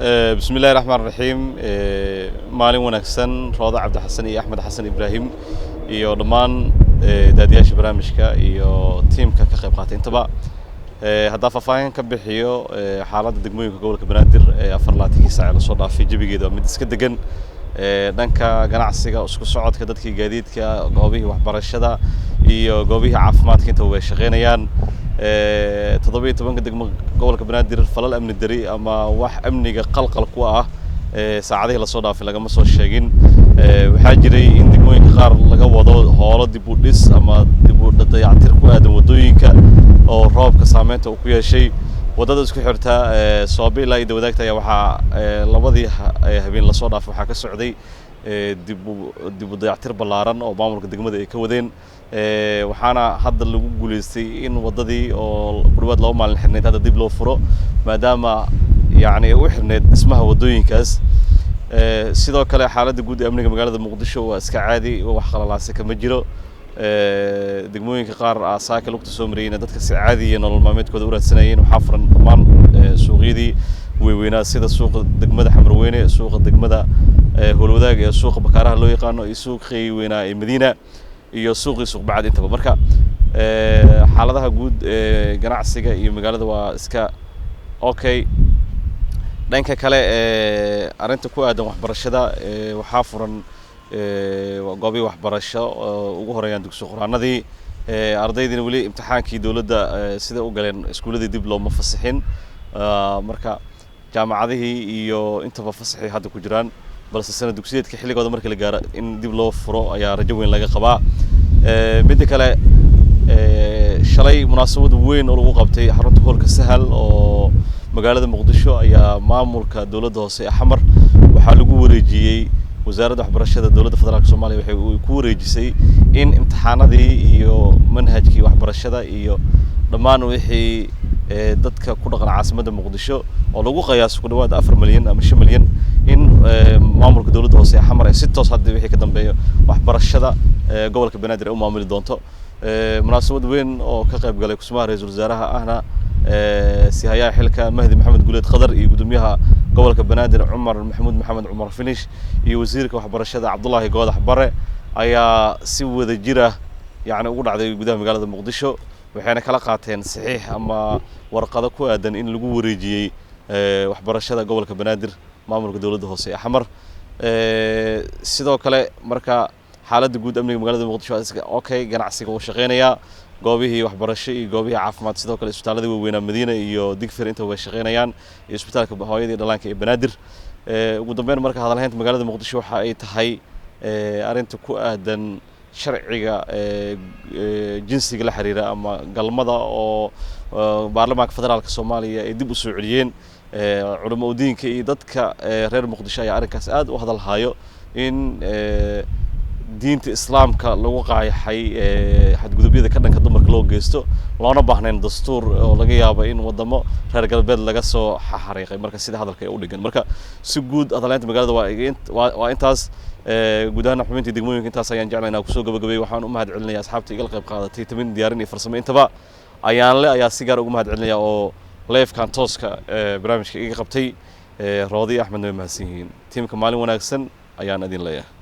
بسم الله الرحمن الرحيم مالين ونكسن روضة عبد الحسن إيه أحمد حسن إبراهيم iyo dhammaan daadiyaasha barnaamijka iyo teamka ka qayb qaatay intaba hadda faahfaahin ka bixiyo xaaladda degmooyinka gobolka Banaadir 24 saac la soo dhaafay jabigeeda mid iska degan dhanka ganacsiga isku socodka dadkii gaadiidka goobihii waxbarashada iyo goobihii caafimaadka inta way shaqeynayaan 17 degmo gobolka Banaadir falal amni dari ama wax amniga qalqal ku ah saacadihii la soo dhaafay lagama soo sheegin waxaa jiray in degmooyinka qaar laga wado howlo dib u dhis ama dib u dayactir ku aadan wadooyinka oo roobka saameynta uu ku yeeshay wadada isku xirta Soomaaliya iyo wadaagta ayaa waxa labadii habeen la soo dhaafay waxa ka socday dib u dayactir ballaaran oo maamulka degmada ay ka wadeen waxaana hadda lagu guuleystay in wadadii oo qurbaad loo maalin xirneed hadda dib loo furo maadaama يعني وحنا اسمها ودوينكاس sidoo kale xaaladda guud ee amniga magaalada Muqdisho waa iska caadi wax khalalaasay kama jiro degmooyinka qaar asaaka lugta soo marayna dadka si caadi ah nolol maalmeedkooda u raadsanayeen waxa furan dhammaan suuqyadii weynaa sida suuqa degmada Xamrweyne suuqa degmada Howlwadaag iyo suuqa Bakaaraha loo yaqaano iyo suuqii weynaa ee Madiina iyo suuqii suuq bacad intaba marka xaaladaha guud ee ganacsiga iyo magaalada waa iska okay dhanka kale arinta ku aadan waxbarashada waxa furan goobaha waxbarasho ugu horeeyaan dugsiga quraanadii ardaydina wali imtixaankii dawladda sida u galeen iskuuladii dib loo ma fasaxin marka jaamacadihii iyo intaba fasaxay hadda ku jiraan balse sanad dugsiyeedka xilligooda markii la gaaro in dib loo furo ayaa rajo weyn laga qabaa mid kale shalay munaasabad weyn oo lagu qabtay xarunta hoolka Sahal oo magaalada Muqdisho ayaa maamulka dawladda hoose Axmar waxa lagu wareejiyay wasaaradda waxbarashada dawladda federaalka Soomaaliya waxay ku wareejisay in imtixaanadii iyo manhajkii waxbarashada iyo dhammaan wixii dadka ku dhaqan caasimadda Muqdisho oo lagu qiyaaso ku dhawaad 4 milyan ama 5 milyan in maamulka dawladda hoose Axmar ay si toos hadda wixii ka dambeeyo waxbarashada gobolka Banaadir ay u maamuli doonto munaasabad weyn oo ka qayb galay kusmaha ra'iisul wasaaraha ahna سيهايا حلكة مهدي محمد قوليد خضر يقدميها قبل كبنادر عمر محمود محمد عمر فينيش يوزيرك وحبر الشدة عبد الله قاضح برا أيا سوى ذا جرة يعني أقول على قدام قال مقدشو وحنا كلاقاتين صحيح أما ورقة كوادن إن لجو ريجي وحبر الشدة قبل كبنادر مامور دولة هوسي أحمر سيدو كلا مركا حالة جود أمني مقالة مقدشو أوكي جناعسي وشغينيا goobihii waxbarasho iyo goobihii caafimaad sidoo kale isbitaalada weyn Madiina iyo Digfir inta way shaqeynayaan iyo isbitaalka hooyada dhalaanka ee Banaadir ugu dambeyn marka hadalhaynta magaalada Muqdisho waxa ay tahay arinta ku aadan sharciga jinsiga la xiriira ama galmada oo baarlamaanka federaalka Soomaaliya ay dib u soo celiyeen culimo diinka iyo dadka reer Muqdisho ayaa arinkaas aad u hadalhayo in diinta islaamka lagu qaayaxay xadgudubyada ka dhanka dumarka loo geysto loona baahnayn dastuur oo laga yaabo in wadamo reer galbeed laga soo xariiqay marka sida hadalka ay u dhigan marka si guud hadalhaynta magaalada waa intaas gudaha xubintii degmooyinka intaas ayaan jeclaynaa ku soo gabagabay waxaan u mahad celinayaa asxaabta iga qayb qaadatay tamin diyaarin iyo farsamo intaba ayaa si gaar ugu mahad celinayaa oo live-kan tooska barnaamijka iga qabtay Roodi Axmed way mahadsan yihiin teamka maalin wanaagsan ayaan idin leeyahay